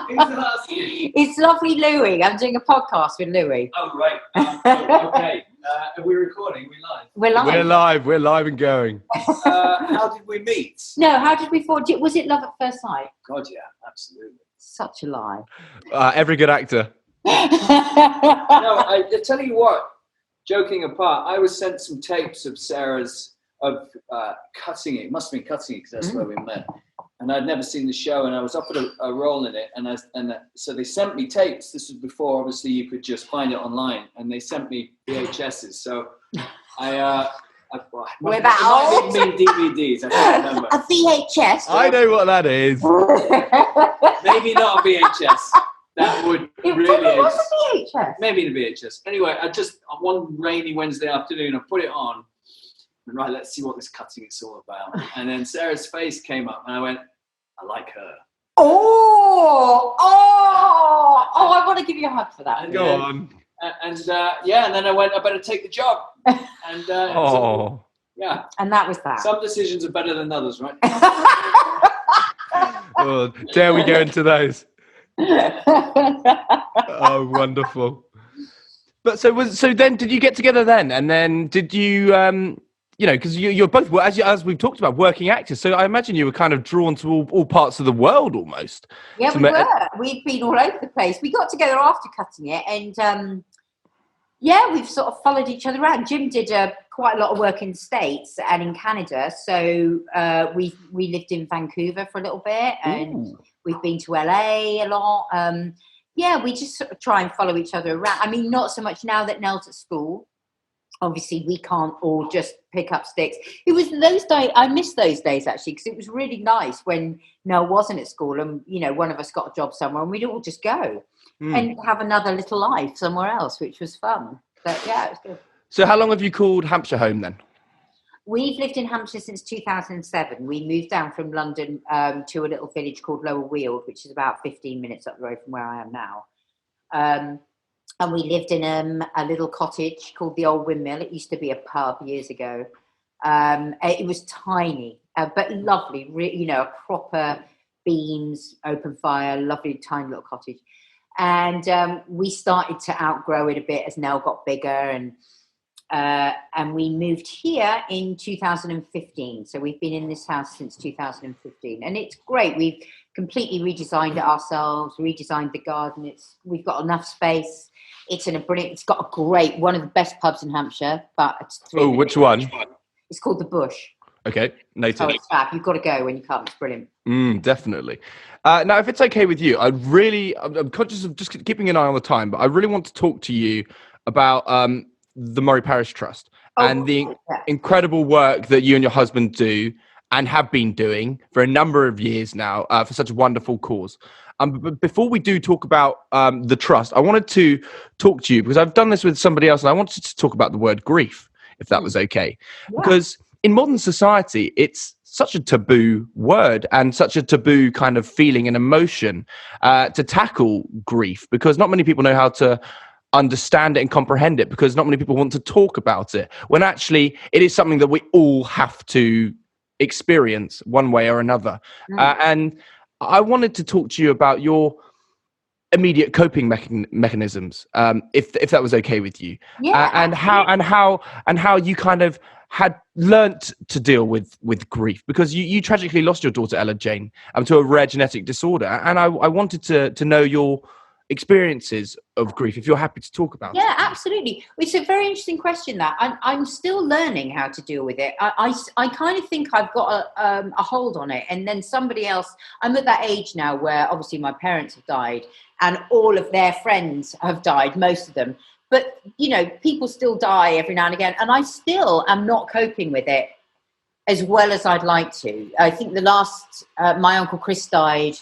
Who's asking? It's lovely, Louis. I'm doing a podcast with Louis. Oh, right. Okay. Are we recording? We're live. We're live and going. How did we meet? No, how did we fall? Was it love at first sight? God, yeah, absolutely. Such a lie. Every good actor. No, I tell you what, joking apart, I was sent some tapes of Sarah's, of Cutting It. It must have been Cutting It because that's where we met. And I'd never seen the show, and I was offered a role in it. So they sent me tapes. This was before, obviously, you could just find it online. And they sent me VHSs. So we're that old. It might have been DVDs. I can't remember. A VHS. I know what that is. Maybe not a VHS. That would really was a VHS. Maybe a VHS. Anyway, one rainy Wednesday afternoon, I put it on. And right, let's see what this Cutting It's all about. And then Sarah's face came up, and I went, I like her. Oh! I want to give you a hug for that. And Go on. And then I went, I better take the job. And so, yeah. And that was that. Some decisions are better than others, right? Oh, dare we go into those? Oh, wonderful. But so then did you get together then? And then did you, because you're both, as we've talked about, working actors. So I imagine you were kind of drawn to all parts of the world almost. Yeah, we were. We've been all over the place. We got together after Cutting It, and we've sort of followed each other around. Jim did quite a lot of work in the States and in Canada. So we lived in Vancouver for a little bit, and we've been to LA a lot. We just sort of try and follow each other around. I mean, not so much now that Nell's at school. Obviously, we can't all just pick up sticks. It was those days. I miss those days, actually, because it was really nice when Nell wasn't at school and, you know, one of us got a job somewhere and we'd all just go and have another little life somewhere else, which was fun. But, yeah, it was good. So how long have you called Hampshire home then? We've lived in Hampshire since 2007. We moved down from London to a little village called Lower Weald, which is about 15 minutes up the road from where I am now. And we lived in a little cottage called the Old Windmill. It used to be a pub years ago. It was tiny, but lovely, a proper beams, open fire, lovely tiny little cottage. And we started to outgrow it a bit as Nell got bigger, and we moved here in 2015. So we've been in this house since 2015, and it's great. We've completely redesigned it ourselves, redesigned the garden. We've got enough space. It's got a great, one of the best pubs in Hampshire, but it's which one? It's called The Bush. Okay, noted. Oh, it's fab. You've got to go when you come. It's brilliant. Definitely. Now, if it's okay with you, I'm conscious of just keeping an eye on the time, but I really want to talk to you about the Murray Parish Trust and the incredible work that you and your husband do and have been doing for a number of years now for such a wonderful cause. But before we do talk about the trust, I wanted to talk to you because I've done this with somebody else and I wanted to talk about the word grief, if that was okay. Yeah. Because in modern society, it's such a taboo word and such a taboo kind of feeling and emotion to tackle grief because not many people know how to understand it and comprehend it, because not many people want to talk about it, when actually it is something that we all have to experience one way or another. And I wanted to talk to you about your immediate coping mechanisms, if that was okay with you. And how you kind of had learnt to deal with grief, because you tragically lost your daughter Ella Jane to a rare genetic disorder, and I wanted to know your experiences of grief, if you're happy to talk about it. Yeah, absolutely. It's a very interesting question, that I'm still learning how to deal with it. I kind of think I've got a hold on it, and then somebody else, I'm at that age now where obviously my parents have died and all of their friends have died, most of them, but people still die every now and again, and I still am not coping with it as well as I'd like to. I think the last my uncle Chris died,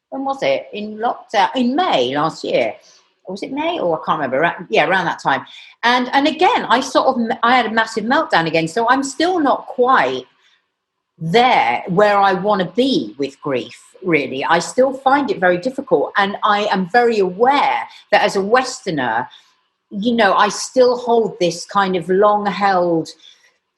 when was it? In lockdown, in May last year. Or was it May? Or I can't remember. Around that time. And again, I had a massive meltdown again. So I'm still not quite there where I want to be with grief, really. I still find it very difficult. And I am very aware that as a Westerner, I still hold this kind of long-held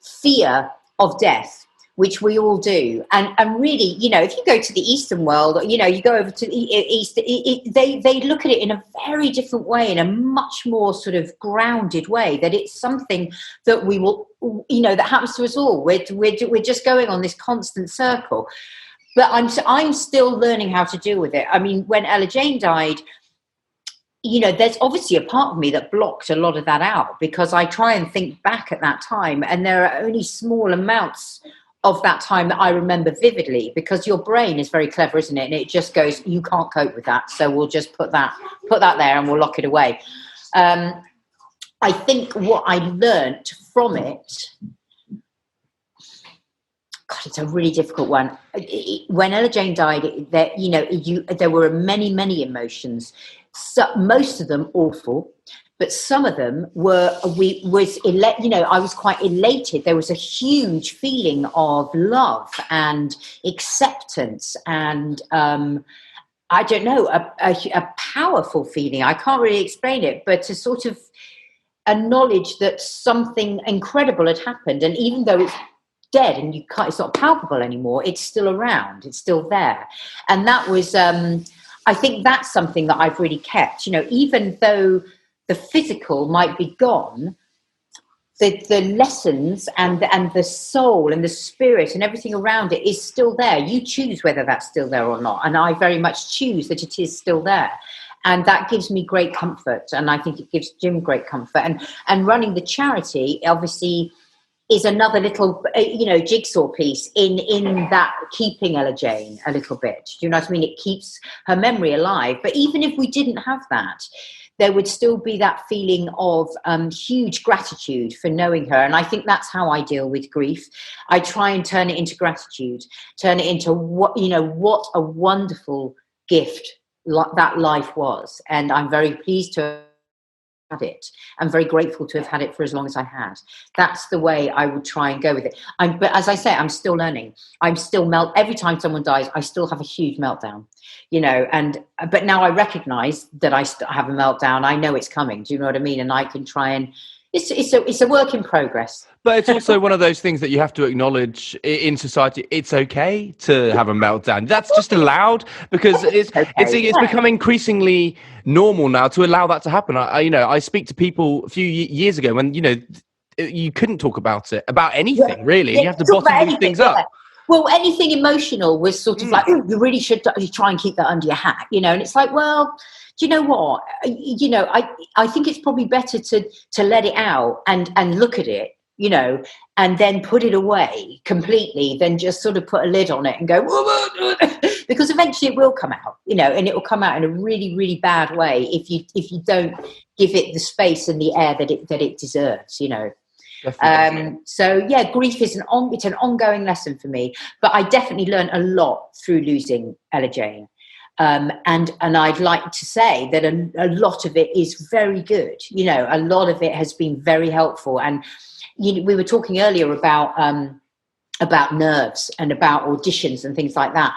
fear of death, which we all do. And really, if you go to the Eastern world, you go over to the East, they look at it in a very different way, in a much more sort of grounded way, that it's something that we will, that happens to us all. We're just going on this constant circle. But I'm still learning how to deal with it. I mean, when Ella Jane died, there's obviously a part of me that blocked a lot of that out, because I try and think back at that time, and there are only small amounts of that time that I remember vividly, because your brain is very clever, isn't it? And it just goes, you can't cope with that, so we'll just put that there and we'll lock it away. I think what I learnt from it, God, it's a really difficult one. When Ella Jane died, there were many, many emotions. So, most of them awful, but some of them were, I was quite elated. There was a huge feeling of love and acceptance and, I don't know, a powerful feeling. I can't really explain it, but to sort of acknowledge that something incredible had happened. And even though it's dead and it's not palpable anymore, it's still around, it's still there. And that was, I think that's something that I've really kept, even though the physical might be gone, the lessons and the soul and the spirit and everything around it is still there. You choose whether that's still there or not. And I very much choose that it is still there. And that gives me great comfort. And I think it gives Jim great comfort. And running the charity, obviously, is another little, jigsaw piece in that keeping Ella Jane a little bit. Do you know what I mean? It keeps her memory alive. But even if we didn't have that, there would still be that feeling of huge gratitude for knowing her. And I think that's how I deal with grief. I try and turn it into gratitude, turn it into what a wonderful gift that life was. And I'm very pleased to had it. I'm very grateful to have had it for as long as I had. That's the way I would try and go with it. But as I say, I'm still learning. I'm still every time someone dies, I still have a huge meltdown, but now I recognize that I have a meltdown. I know it's coming. Do you know what I mean? And I can try and it's a work in progress. But it's also one of those things that you have to acknowledge in society. It's okay to have a meltdown. That's just allowed, because it's become increasingly normal now to allow that to happen. I speak to people a few years ago when you couldn't talk about anything really. You have to bottle these things up. Well, anything emotional was sort of like, oh, you really should try and keep that under your hat, and it's like, well, do you know what? I think it's probably better to let it out and look at it, and then put it away completely than just sort of put a lid on it and go, because eventually it will come out, and it will come out in a really, really bad way if you don't give it the space and the air that it deserves, So yeah, grief is it's an ongoing lesson for me, but I definitely learned a lot through losing Ella Jane. And I'd like to say that a lot of it is very good. A lot of it has been very helpful. And we were talking earlier about nerves and about auditions and things like that.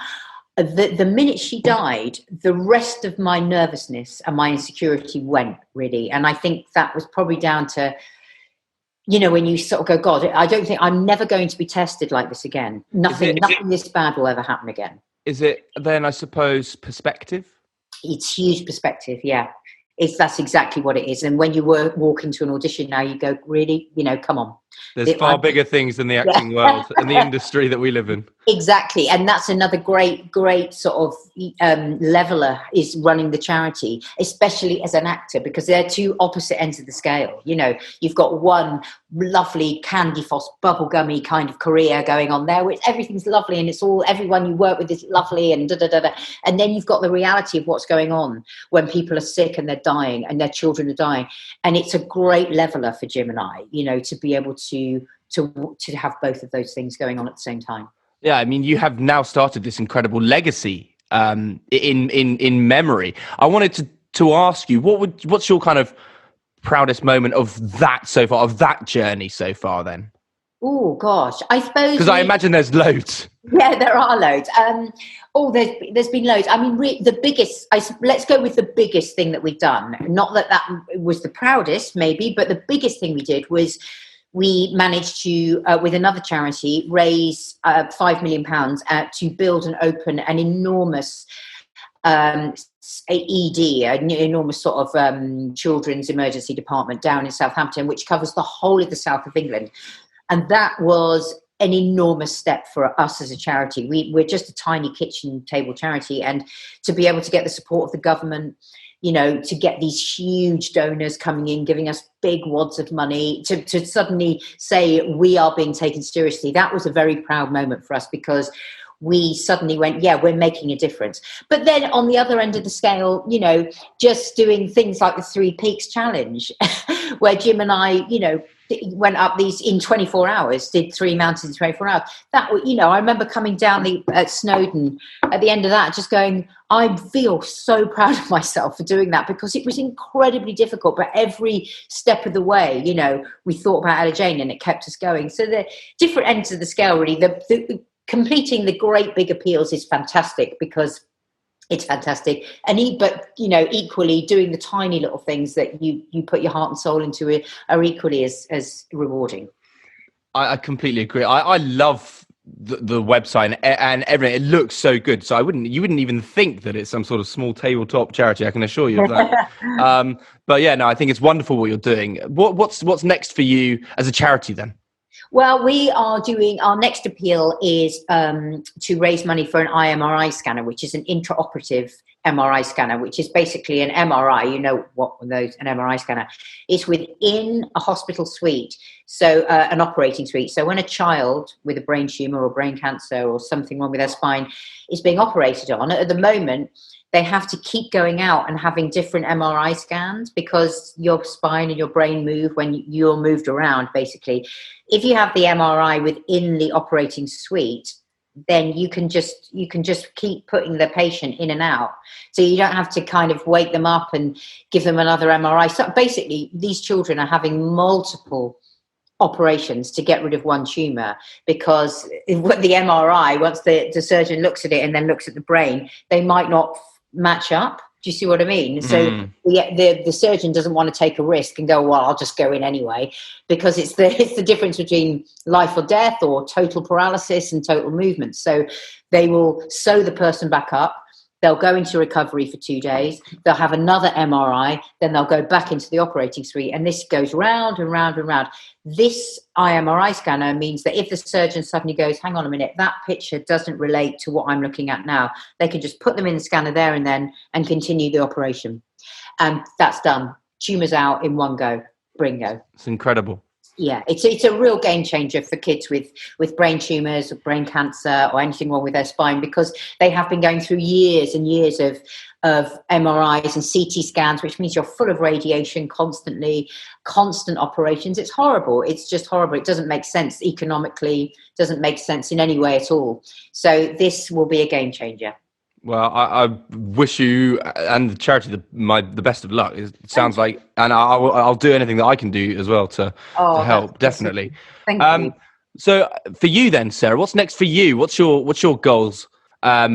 the minute she died, the rest of my nervousness and my insecurity went, really. And I think that was probably down to, when you sort of go, God, I don't think I'm never going to be tested like this again. Nothing this bad will ever happen again. Is it then, I suppose, perspective? It's huge perspective, yeah. That's exactly what it is. And when you walk into an audition now, you go, really, come on. There's far bigger things than the acting world and the industry that we live in. Exactly. And that's another great sort of leveler, is running the charity, especially as an actor, because they're two opposite ends of the scale. You've got one lovely candy floss, bubblegummy kind of career going on there, which everything's lovely and it's all, everyone you work with is lovely and da-da-da-da. And then you've got the reality of what's going on when people are sick and they're dying and their children are dying. And it's a great leveler for Jim and I, to be able to have both of those things going on at the same time. Yeah, I mean, you have now started this incredible legacy in memory. I wanted to ask you, what's your kind of proudest moment of that so far, of that journey so far then? Oh gosh, I suppose, because I imagine there's loads. Yeah, there are loads. There's been loads. I mean, the biggest. Let's go with the biggest thing that we've done. Not that was the proudest, maybe, but the biggest thing we did was we managed to, with another charity, raise £5 million to build and open an enormous ED, an enormous sort of children's emergency department down in Southampton, which covers the whole of the south of England. And that was an enormous step for us as a charity. We're just a tiny kitchen table charity, and to be able to get the support of the government, to get these huge donors coming in, giving us big wads of money, to suddenly say we are being taken seriously, that was a very proud moment for us, because we suddenly went, yeah, we're making a difference. But then on the other end of the scale, just doing things like the 3 Peaks Challenge, where Jim and I, went up these in 24 hours, did 3 mountains in 24 hours. That, I remember coming down at Snowdon at the end of that, just going, I feel so proud of myself for doing that, because it was incredibly difficult, but every step of the way, we thought about Ella Jane and it kept us going. So the different ends of the scale, really, the completing the great big appeals is fantastic, because it's fantastic. But equally doing the tiny little things that you put your heart and soul into it are equally as rewarding. I completely agree. I love the website and everything. It looks so good. So you wouldn't even think that it's some sort of small tabletop charity. I can assure you of that. But yeah, no, I think it's wonderful what you're doing. What's next for you as a charity then? Well, we are doing, our next appeal is to raise money for an IMRI scanner, which is an intraoperative MRI scanner, which is basically an MRI. An MRI scanner is within a hospital suite, so an operating suite. So when a child with a brain tumor or brain cancer or something wrong with their spine is being operated on, at the moment, they have to keep going out and having different MRI scans, because your spine and your brain move when you're moved around, basically. If you have the MRI within the operating suite, then you can just keep putting the patient in and out. So you don't have to kind of wake them up and give them another MRI. So basically, these children are having multiple operations to get rid of one tumor, because the MRI, once the surgeon looks at it and then looks at the brain, they might not match up. Do you see what I mean? So the surgeon doesn't want to take a risk and go, well, I'll just go in anyway, because it's the difference between life or death, or total paralysis and total movement. So they will sew the person back up. They'll go into recovery for 2 days. They'll have another MRI. Then they'll go back into the operating suite. And this goes round and round and round. This IMRI scanner means that if the surgeon suddenly goes, hang on a minute, that picture doesn't relate to what I'm looking at now, they can just put them in the scanner there and then and continue the operation. And that's done. Tumours out in one go. Bringo. It's incredible. Yeah, it's a real game changer for kids with brain tumours or brain cancer or anything wrong with their spine, because they have been going through years and years of MRIs and CT scans, which means you're full of radiation constantly, constant operations. It's horrible. It's just horrible. It doesn't make sense economically, doesn't make sense in any way at all. So this will be a game changer. Well, I wish you and the charity the best of luck. It sounds like, and I'll do anything that I can do as well to help. Definitely. Thank you. So for you then, Sarah, what's next for you? What's your goals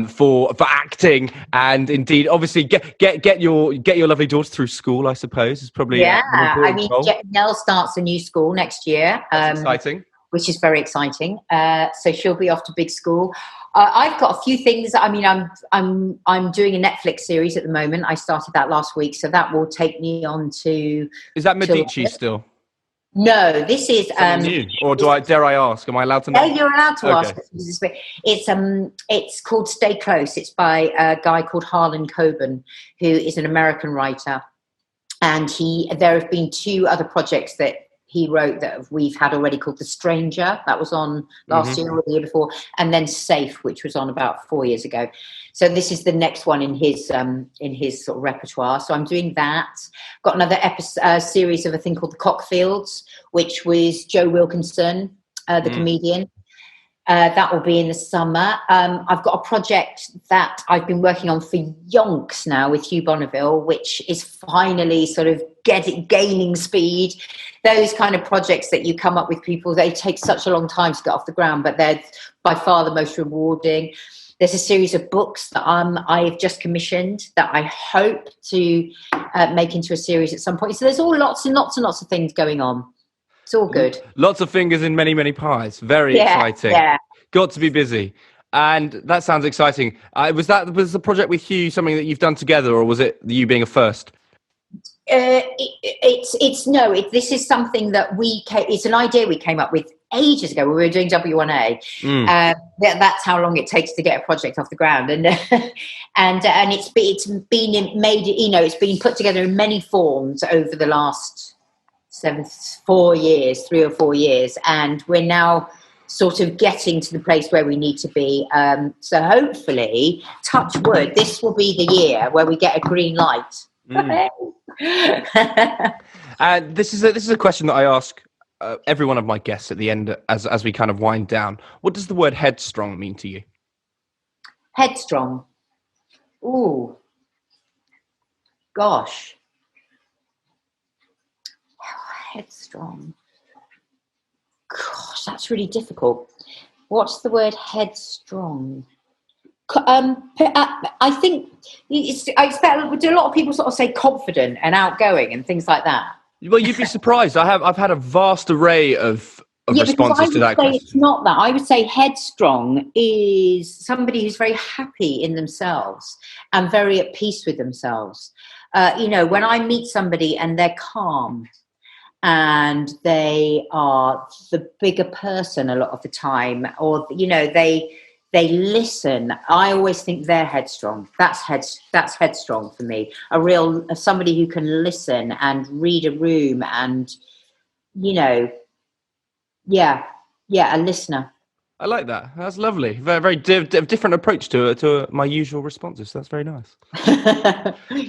for acting, and indeed, obviously, get your lovely daughter through school. I suppose is probably an important I mean, goal. Nell starts a new school next year. That's exciting. Which is very exciting. So she'll be off to big school. I've got a few things. I mean, I'm doing a Netflix series at the moment. I started that last week, so that will take me on to. Is that Medici still? No, this is new. Or dare I ask? Am I allowed to know? Yeah, you're allowed to ask. It's called Stay Close. It's by a guy called Harlan Coben, who is an American writer, and there have been 2 other projects that he wrote that we've had already, called The Stranger, that was on last year or the year before, and then Safe, which was on about 4 years ago. So this is the next one in his sort of repertoire. So I'm doing that. Got another series of a thing called The Cockfields, which was Joe Wilkinson, the comedian. That will be in the summer. I've got a project that I've been working on for yonks now with Hugh Bonneville, which is finally sort of gaining speed. Those kind of projects that you come up with people, they take such a long time to get off the ground, but they're by far the most rewarding. There's a series of books that I've just commissioned that I hope to make into a series at some point. So there's all lots and lots and lots of things going on. It's all good. Lots of fingers in many, many pies. Very exciting. Yeah. Got to be busy. And that sounds exciting. Was the project with Hugh something that you've done together, or was it you being a first? This is something that it's an idea we came up with ages ago when we were doing W1A. That's how long it takes to get a project off the ground, and it's been made. It's been put together in many forms over the last 3 or 4 years, and we're now sort of getting to the place where we need to be. So hopefully, touch wood, this will be the year where we get a green light. And this is a question that I ask every one of my guests at the end as we kind of wind down. What does the word headstrong mean to you? Headstrong. Ooh. Gosh. Headstrong. Gosh, that's really difficult. What's the word headstrong? I think I expect a lot of people sort of say confident and outgoing and things like that. Well, you'd be surprised. I've had a vast array of responses to that question. It's not that. I would say headstrong is somebody who's very happy in themselves and very at peace with themselves. When I meet somebody and they're calm and they are the bigger person a lot of the time, or they listen, I always think they're headstrong. That's headstrong for me. Somebody who can listen and read a room and, a listener. I like that. That's lovely. Very, very different approach to my usual responses. That's very nice.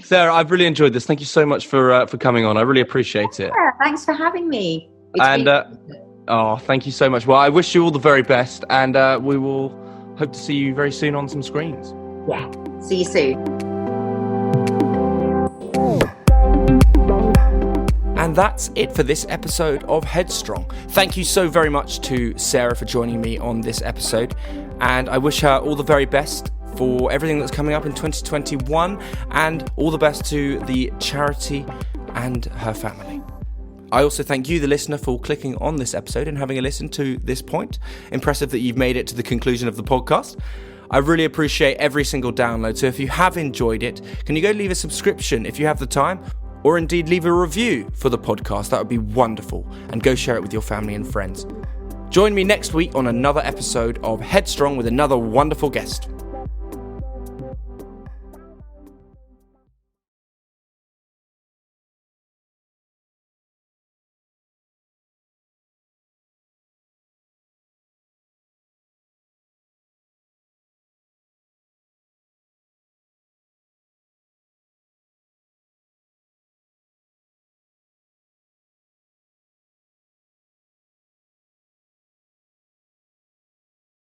Sarah, I've really enjoyed this. Thank you so much for coming on. I really appreciate it. Yeah, thanks for having me. Thank you so much. Well, I wish you all the very best, and we will hope to see you very soon on some screens. Yeah, see you soon. And that's it for this episode of Headstrong. Thank you so very much to Sarah for joining me on this episode, and I wish her all the very best for everything that's coming up in 2021, and all the best to the charity and her family. I also thank you, the listener, for clicking on this episode and having a listen to this point. Impressive that you've made it to the conclusion of the podcast. I really appreciate every single download, so if you have enjoyed it, can you go leave a subscription if you have the time? Or indeed leave a review for the podcast. That would be wonderful. And go share it with your family and friends. Join me next week on another episode of Headstrong with another wonderful guest.